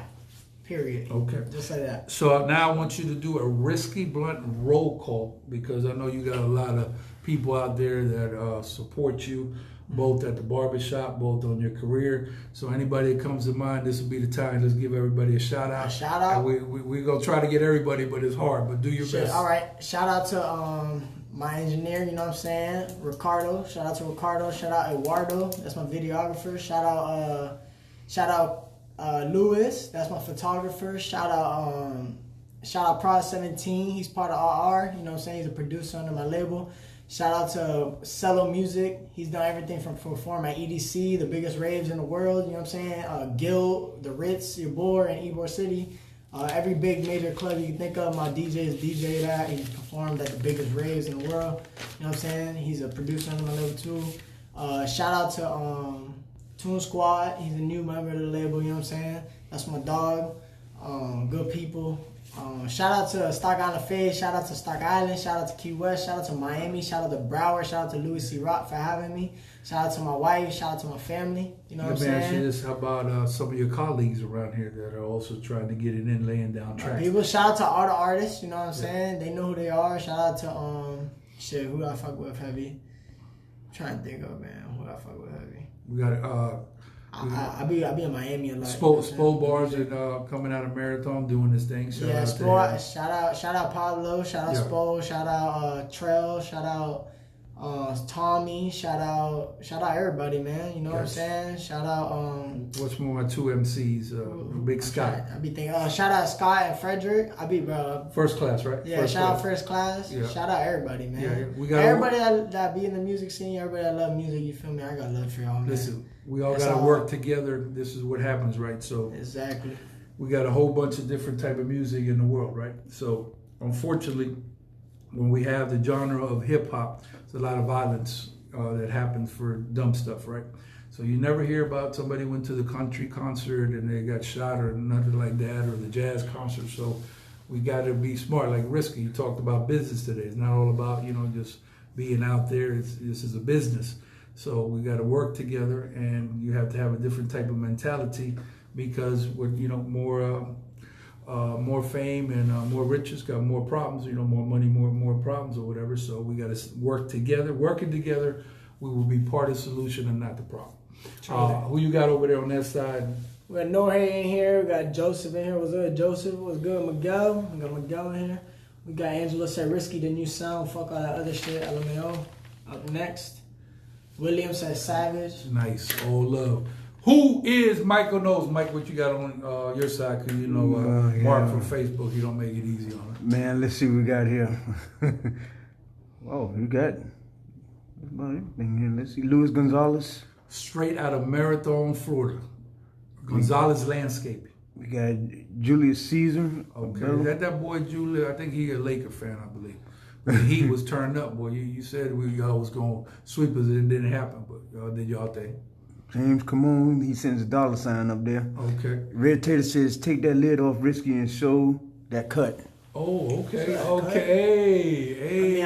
Period. Okay. Just like that. So now I want you to do a Risky Blunt roll call, because I know you got a lot of people out there that support you, both at the barbershop, both on your career. So anybody that comes to mind, this will be the time. Let's give everybody a shout out. A shout out. And we're going to try to get everybody, but it's hard. But do your best. All right. Shout out to my engineer, you know what I'm saying? Ricardo. Shout out to Ricardo. Shout out Eduardo. That's my videographer. Shout out Louis. That's my photographer. Shout out Prod 17. He's part of RR. You know what I'm saying? He's a producer under my label. Shout out to Cello Music. He's done everything from perform at EDC, the biggest raves in the world. You know what I'm saying? Gil, the Ritz, Ybor, and Ybor City. Every big major club you can think of, my DJ is DJ that. He performed at the biggest raves in the world. You know what I'm saying? He's a producer under my label too. Shout out to Toon Squad. He's a new member of the label. You know what I'm saying? That's my dog. good people. Shout out to Stock Island Fade, shout out to Stock Island, shout out to Key West, shout out to Miami, shout out to Broward, shout out to Louie C. Rock for having me. Shout out to my wife, shout out to my family. You know what I'm saying? Let me ask you this, how about some of your colleagues around here that are also trying to get it in, laying down tracks? People, shout out to all the artists, you know what I'm saying? They know who they are. Shout out to, who do I fuck with heavy? I'm trying to think of, man, who do I fuck with heavy? We got, I be in Miami a lot. Spo Bars and coming out of Marathon doing this thing. Shout out Pablo, shout out Spo, shout out Trell, shout out Tommy, shout out everybody, man. You know what I'm saying? Shout out what's more my two MCs, Big Scott. I be thinking shout out Scott and Frederick. I be First Class, right? Yeah, shout out First Class. Yeah. Shout out everybody, man. Yeah, we got everybody that be in the music scene, everybody that love music, you feel me? I got love for y'all, man. Listen, we all gotta work together. This is what happens, right? So exactly. We got a whole bunch of different type of music in the world, right? So unfortunately, when we have the genre of hip hop, there's a lot of violence that happens for dumb stuff, right? So you never hear about somebody went to the country concert and they got shot or nothing like that, or the jazz concert. So we got to be smart. Like Risky, you talked about business today. It's not all about, just being out there. This is a business. So we got to work together, and you have to have a different type of mentality, because with more fame and more riches got more problems. More money, more problems, or whatever. So we got to work together. Working together, we will be part of the solution and not the problem. Who you got over there on that side? We got Norhe in here. We got Joseph in here. What's good, Joseph? What's good, Miguel? We got Miguel in here. We got Angela said Risky, the new sound. Fuck all that other shit. LMAO. Up next. William said Savage. Nice. All love. Who is Michael Knowles? Mike, what you got on your side? Because Mark from Facebook, he don't make it easy on it. Man, let's see what we got here. Oh, you got about everything here. Let's see. Luis Gonzalez. Straight out of Marathon, Florida. Gonzalez Landscaping. We got Julius Caesar. Okay, that boy Julius, I think he a Laker fan, I believe. But he was turned up, boy. You said y'all was going to sweep us, and it didn't happen, but y'all did y'all thing. James, come on. He sends a $sign up there. Okay. Red Tater says, take that lid off Risky and show that cut. Oh, okay. Okay. Hey.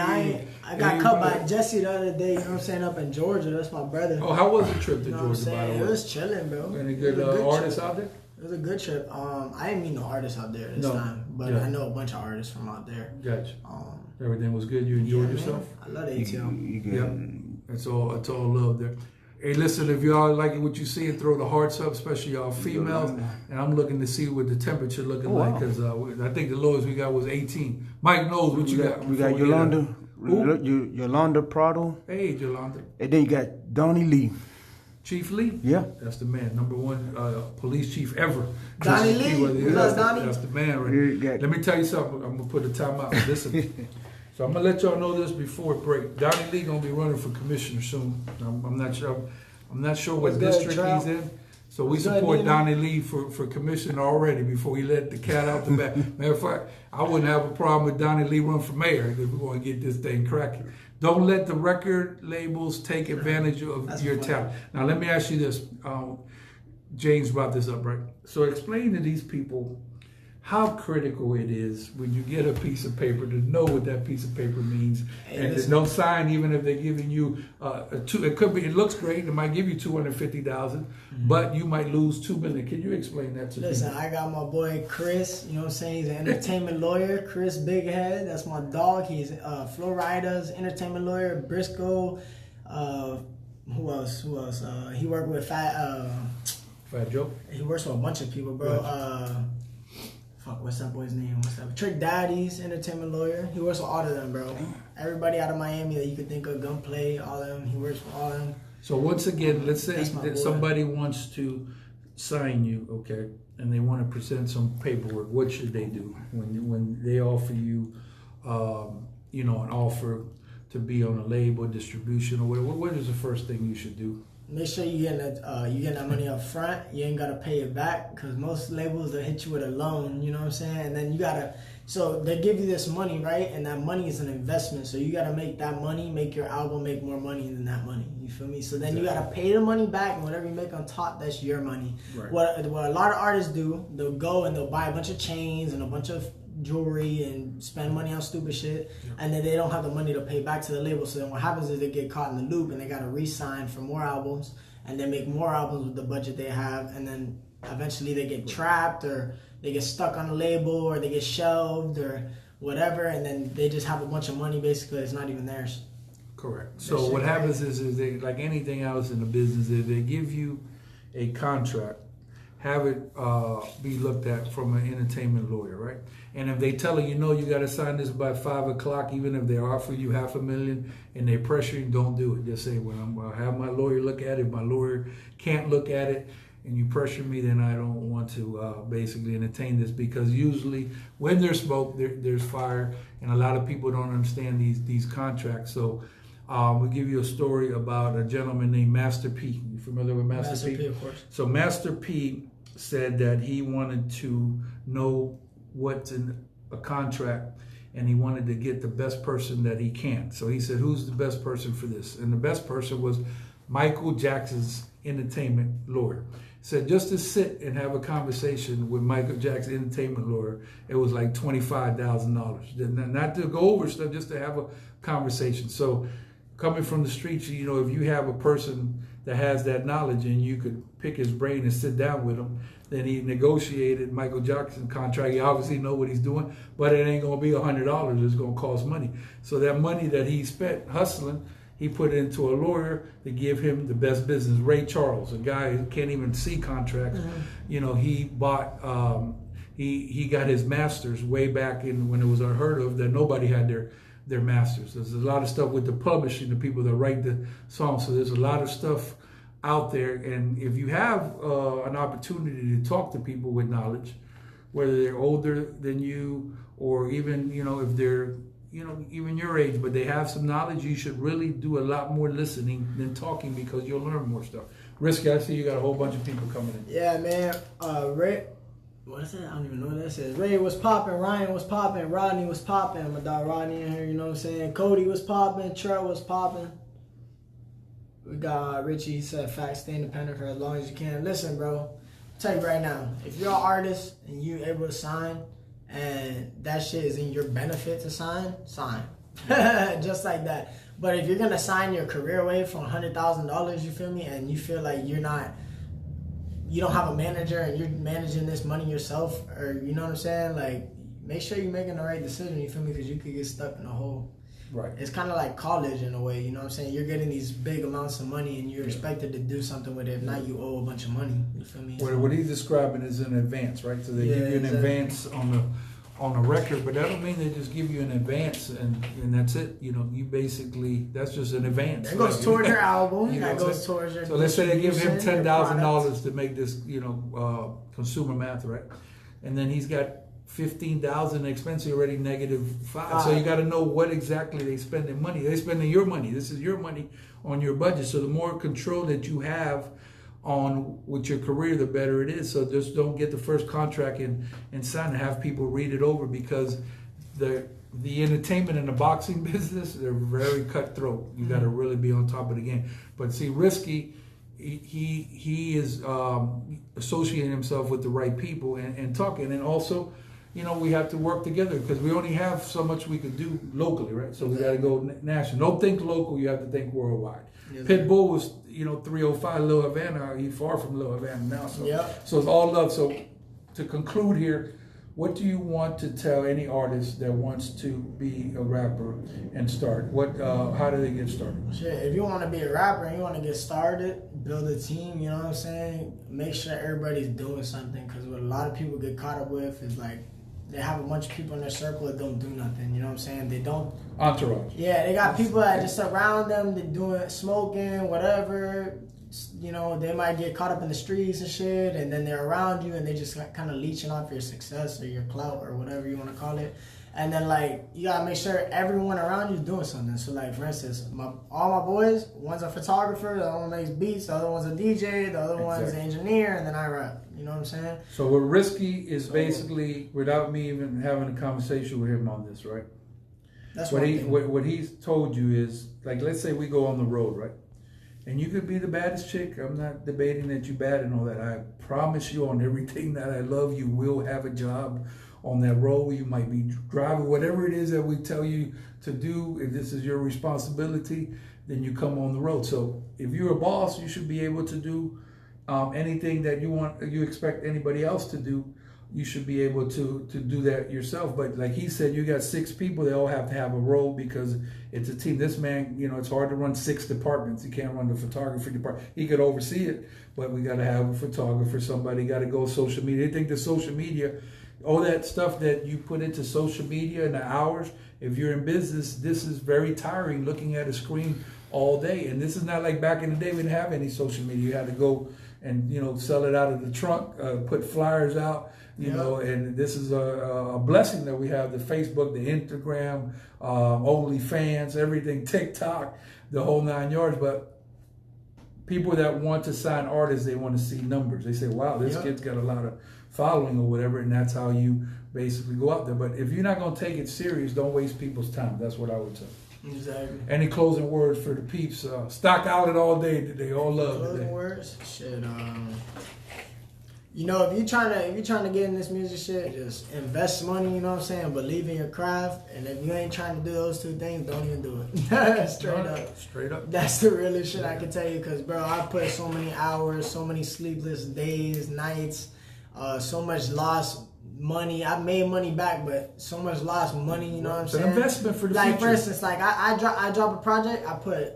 I got cut by Jesse the other day, you know what I'm saying, up in Georgia. That's my brother. Oh, how was the trip to Georgia, by the way? It was chilling, bro. Any good artists out there? It was a good trip. I didn't meet no artists out there this time, but I know a bunch of artists from out there. Gotcha. Everything was good. You enjoyed yourself? Man. I love ATL. Yeah. It's all love there. Hey, listen, if y'all liking what you see, and throw the hearts up, especially y'all females. And I'm looking to see what the temperature looking like, because I think the lowest we got was 18. Mike knows what you got. We got Yolanda. Yolanda Prado. Hey, Yolanda. And then you got Donnie Lee. Chief Lee? Yeah. That's the man. Number one police chief ever. Donnie Lee? That's the man right there. Let me tell you something. I'm going to put a time out. Listen. So I'm going to let y'all know this before break. Donnie Lee going to be running for commissioner soon. I'm not sure what district he's in. So we support Donnie Lee for commissioner already before he let the cat out the bag. Matter of fact, I wouldn't have a problem with Donnie Lee run for mayor if we want to get this thing cracking. Don't let the record labels take advantage of your talent. Now, let me ask you this. James brought this up, right? So explain to these people how critical it is when you get a piece of paper to know what that piece of paper means, and there's no sign, even if they're giving you it looks great, it might give you $250,000, but you might lose $2 million. Can you explain that to me? Listen, I got my boy Chris, you know what I'm saying? He's an entertainment lawyer. Chris Bighead, that's my dog. He's Florida's entertainment lawyer. Briscoe, who else? He worked with Fat Joe. He works with a bunch of people, bro. What's that boy's name? Trick Daddy's entertainment lawyer. He works with all of them, bro. Everybody out of Miami that you could think of, Gunplay, all of them. He works with all of them. So once again, let's say that somebody wants to sign you, okay, and they want to present some paperwork. What should they do when they offer you, an offer to be on a label, distribution, or whatever? What is the first thing you should do? Make sure you getting that money up front. You ain't gotta pay it back, because most labels they'll hit you with a loan. You know what I'm saying? And then you gotta So they give you this money, right? And that money is an investment. So you got to make that money, make your album make more money than that money. You feel me? So then you got to pay the money back, and whatever you make on top, that's your money. Right. What a lot of artists do, they'll go and they'll buy a bunch of chains and a bunch of jewelry and spend money on stupid shit, and then they don't have the money to pay back to the label. So then what happens is they get caught in the loop, and they got to re-sign for more albums, and then make more albums with the budget they have, and then eventually they get trapped, or they get stuck on a label, or they get shelved, or whatever, and then they just have a bunch of money basically it's not even theirs. Correct. So what happens is they, like anything else in the business, is they give you a contract, have it be looked at from an entertainment lawyer, right? And if they tell you, you got to sign this by 5 o'clock, even if they offer you $500,000 and they pressure you, don't do it. Just say, well, I'll have my lawyer look at it. If my lawyer can't look at it and you pressure me, then I don't want to basically entertain this, because usually when there's smoke, there's fire, and a lot of people don't understand these contracts. So we'll give you a story about a gentleman named Master P. You familiar with Master P? P, of course. So Master P said that he wanted to know what's in a contract, and he wanted to get the best person that he can. So he said, who's the best person for this? And the best person was Michael Jackson's entertainment lawyer. Said just to sit and have a conversation with Michael Jackson's entertainment lawyer, it was like $25,000. Not to go over stuff, just to have a conversation. So coming from the streets, if you have a person that has that knowledge and you could pick his brain and sit down with him, then he negotiated Michael Jackson's contract. He obviously know what he's doing, but it ain't gonna be $100. It's gonna cost money. So that money that he spent hustling, he put into a lawyer to give him the best business. Ray Charles, a guy who can't even see contracts, he bought, he got his masters way back in when it was unheard of that nobody had their masters. There's a lot of stuff with the publishing, the people that write the songs. So there's a lot of stuff out there. And if you have an opportunity to talk to people with knowledge, whether they're older than you or even, if they're, even your age, but they have some knowledge, you should really do a lot more listening than talking, because you'll learn more stuff. Risky, I see you got a whole bunch of people coming in. Yeah, man. Ray, what is that? I don't even know what that says. Ray was popping, Ryan was popping, Rodney was popping. My dog Rodney in here, you know what I'm saying? Cody was popping, Trell was popping. We got Richie, he said, facts, stay independent for as long as you can. Listen, bro, I'll tell you right now, if you're an artist and you're able to sign, and that shit is in your benefit to sign. Just like that. But if you're gonna sign your career away from $100,000, you feel me, and you feel like you don't have a manager and you're managing this money yourself, or you know what I'm saying, like, make sure you're making the right decision, you feel me, because you could get stuck in a hole. Right. It's kind of like college in a way, you know what I'm saying? You're getting these big amounts of money and you're expected to do something with it. If not, you owe a bunch of money. You feel me? What he's describing is an advance, right? So they give you an advance on the record, but that don't mean they just give you an advance and that's it. You basically, that's just an advance. That goes towards your album. That goes so, towards your. So let's say they give him $10,000 to make this, consumer math, right? And then he's got 15,000 expense, already -5. So you got to know what exactly they spending money. They spending your money. This is your money on your budget. So the more control that you have on with your career, the better it is. So just don't get the first contract and sign and have people read it over, because the entertainment and the boxing business, they're very cutthroat. You got to really be on top of the game. But see, Risky, he is associating himself with the right people and talking, and also, we have to work together, because we only have so much we can do locally, right? So we got to go national. Don't think local, you have to think worldwide. Yes, Pitbull was, 305 Lil Havana. He's far from Lil Havana now. So it's all love. So to conclude here, what do you want to tell any artist that wants to be a rapper and start? How do they get started? Shit, if you want to be a rapper and you want to get started, build a team, you know what I'm saying? Make sure everybody's doing something, because what a lot of people get caught up with is like, they have a bunch of people in their circle that don't do nothing, you know what I'm saying? They don't... Entourage. Yeah, they got people that just around them, they're doing, smoking, whatever. They might get caught up in the streets and shit, and then they're around you and they just kind of leeching off your success or your clout or whatever you want to call it. And then like you gotta make sure everyone around you is doing something. So like for instance, all my boys, one's a photographer, the other one makes beats, the other one's a DJ, the other one's an engineer, and then I rap. You know what I'm saying? So what Risky is basically, without me even having a conversation with him on this, right? That's what he's told you is, like, let's say we go on the road, right? And you could be the baddest chick. I'm not debating that you bad and all that. I promise you on everything that I love, you will have a job on that road. You might be driving, whatever it is that we tell you to do. If this is your responsibility, then you come on the road. So if you're a boss, you should be able to do anything that you expect anybody else to do. You should be able to do that yourself. But like he said, you got 6 people, they all have to have a role because it's a team. This man, it's hard to run 6 departments. He can't run the photography department. He could oversee it, but we got to have a photographer, somebody got to go social media. They think the social media, all that stuff that you put into social media in the hours, if you're in business, this is very tiring looking at a screen all day. And this is not like back in the day we didn't have any social media. You had to go and sell it out of the trunk, put flyers out, and this is a blessing that we have the Facebook, the Instagram, OnlyFans, everything, TikTok, the whole 9 yards. But people that want to sign artists, they want to see numbers. They say, wow, this kid's got a lot of following or whatever, and that's how you basically go out there. But if you're not going to take it serious, don't waste people's time. That's what I would say. Exactly. Any closing words for the peeps? Stock outlet all day today. All love closing today. words? Shit. If you're trying to get in this music shit, just invest money. You know what I'm saying? Believe in your craft, and if you ain't trying to do those 2 things, don't even do it. Straight up. That's the realest shit I can tell you. Cause bro, I put so many hours, so many sleepless days, nights, so much lost money. I made money back, but so much lost money. You know what I'm saying? It's an investment for the future. Like for instance, like I drop a project, I put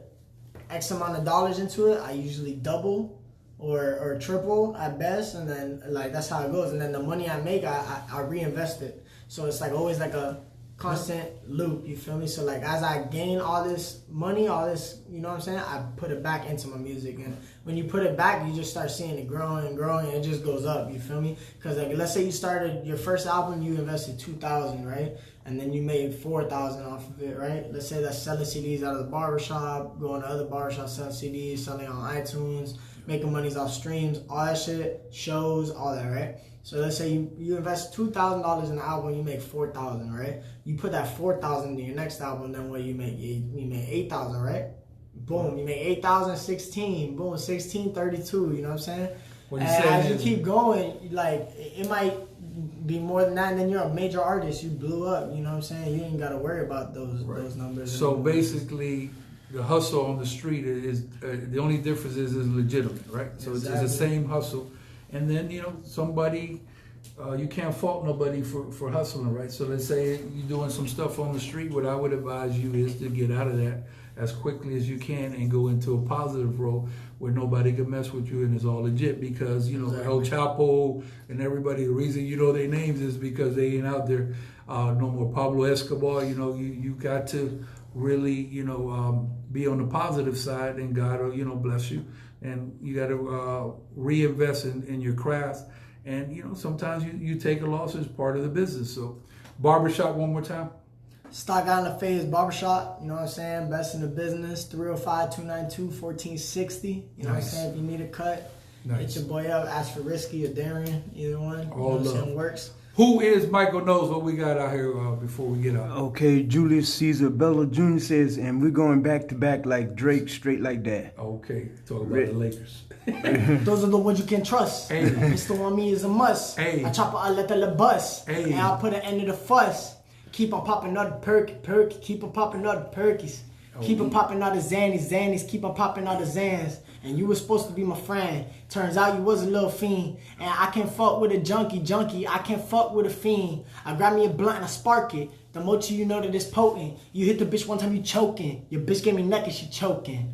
X amount of dollars into it. I usually double or triple at best, and then like that's how it goes. And then the money I make, I reinvest it. So it's like always like a constant loop. You feel me? So like as I gain all this money, all this, you know what I'm saying, I put it back into my music. And when you put it back, you just start seeing it growing and growing, and it just goes up. You feel me? Because like let's say you started your first album, you invested $2,000, right? And then you made $4,000 off of it, right? Let's say that's selling CDs out of the barbershop, going to other barbershops, selling CDs, selling on iTunes, making monies off streams, all that shit, shows, all that, right? So let's say you invest $2,000 in the album, you make $4,000, right? You put that $4,000 into your next album, then what you make? You make $8,000, right? Boom, you make 8,000, 16, boom, 16, 32, you know what I'm saying? And as you keep going, like it might be more than that, and then you're a major artist, you blew up, you know what I'm saying? You ain't got to worry about those numbers. So basically, the hustle on the street is the only difference is legitimate, right? So exactly. It's the same hustle. And then, somebody, you can't fault nobody for hustling, right? So let's say you're doing some stuff on the street. What I would advise you is to get out of that as quickly as you can and go into a positive role where nobody can mess with you and it's all legit. Because, exactly. El Chapo and everybody, the reason you know their names is because they ain't out there. No more Pablo Escobar. You got to really, be on the positive side, and God will, bless you. And you got to reinvest in your craft. And, sometimes you take a loss as part of the business. So, barbershop one more time. Stock out in the phase barbershop, you know what I'm saying? Best in the business, 305-292-1460. You know what I'm saying? If you need a cut, hit your boy up. Ask for Risky or Darian, either one. All you know what I'm saying? Works. Who is Michael Knowles? What we got out here before we get out? Okay, Julius Caesar Bello Jr. says, and we're going back to back like Drake, straight like that. Okay, talk about the Lakers. Those are the ones you can trust. Hey. Mr. On Me is a must. Hey. I chop a let the bus. Hey. And I'll put an end to the fuss. Keep on popping out the perk. Keep on popping out the perkies. Keep on popping out the Xannies. Keep on popping out the Xans. And you was supposed to be my friend. Turns out you was a little fiend. And I can't fuck with a junkie. I can't fuck with a fiend. I grab me a blunt and I spark it. The more you know that it's potent. You hit the bitch one time, you choking. Your bitch gave me neck and she choking.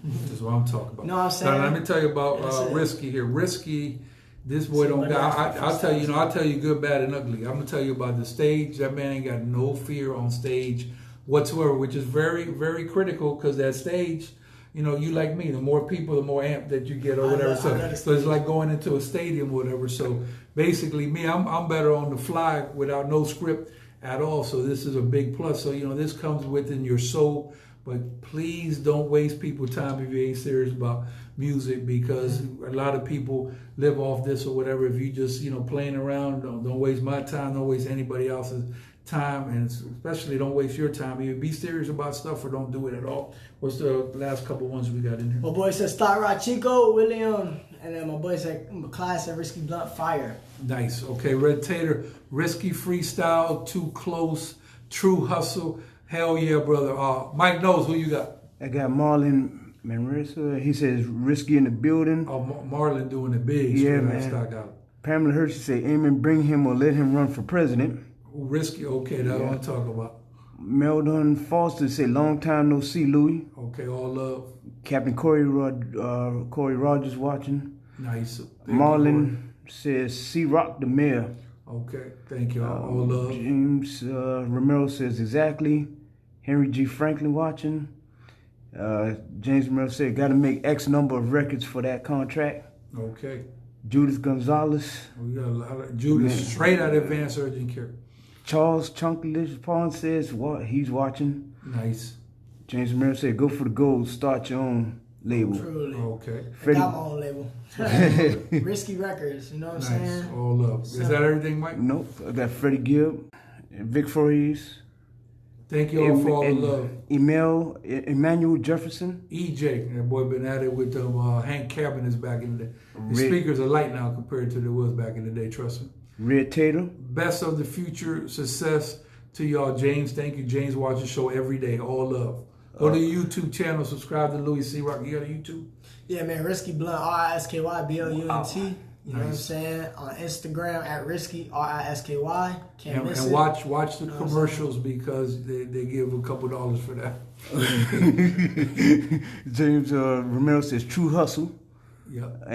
This is what I'm talking about. Know what I'm saying? Now, let me tell you about Risky here. Risky, this boy don't got. I'll tell you. I'll tell you good, bad, and ugly. I'm gonna tell you about the stage. That man ain't got no fear on stage whatsoever, which is very, very critical because that stage. You like me. The more people, the more amp that you get, or whatever. So it's like going into a stadium, or whatever. So basically, me, I'm better on the fly without no script at all. So this is a big plus. So, this comes within your soul. But please don't waste people's time if you ain't serious about music, because a lot of people live off this or whatever. If you just, playing around, don't waste my time, don't waste anybody else's time, and especially don't waste your time. Either be serious about stuff or don't do it at all. What's the last couple ones we got in here? My boy said Star Rock Chico, William, and then my boy said Class and Risky Blunt Fire. Nice. Okay, Red Tater, Risky Freestyle, Too Close, True Hustle. Hell yeah, brother. Mike Knowles, who you got? I got Marlon Manresa. He says Risky in the building. Oh, Marlon doing it big. Yeah, man. Stock out. Pamela Hershey say, Amen, bring him or let him run for president. Risky, okay, that's what I'm talking about. Meldon Foster say, long time no see, Louie. Okay, all love. Captain Corey Rogers watching. Nice. Marlon says, C-Rock the mayor. Okay, thank you. All love. James Romero says, exactly. Henry G. Franklin watching. James Romero said, got to make X number of records for that contract. Okay. Judith Gonzalez. We got a lot of Judith straight out of Advanced Urgent Care. Charles Chunkless Pond says he's watching. Nice. James Romero said, go for the gold, start your own label. Truly. Okay. I got my own label. Risky Records, you know what I'm saying? All love. Is that everything, Mike? Nope. I got Freddie Gibb, Vic Voorhees. Thank you all for all the love. Emmanuel Jefferson. EJ, that boy been at it with Hank Cabinets back in the day. The speakers are light now compared to they was back in the day, trust me. Red Tater. Best of the future success to y'all, James. Thank you, James. Watch the show every day. All love. Go to the YouTube channel. Subscribe to Louie C. Rock. You got a YouTube? Yeah, man. Risky Blunt, RISKYBLUNT. You know what I'm saying? On Instagram at Risky, RISKY. Can't miss and it. watch the commercials because they give a couple dollars for that. James Romero says True Hustle. Yeah. And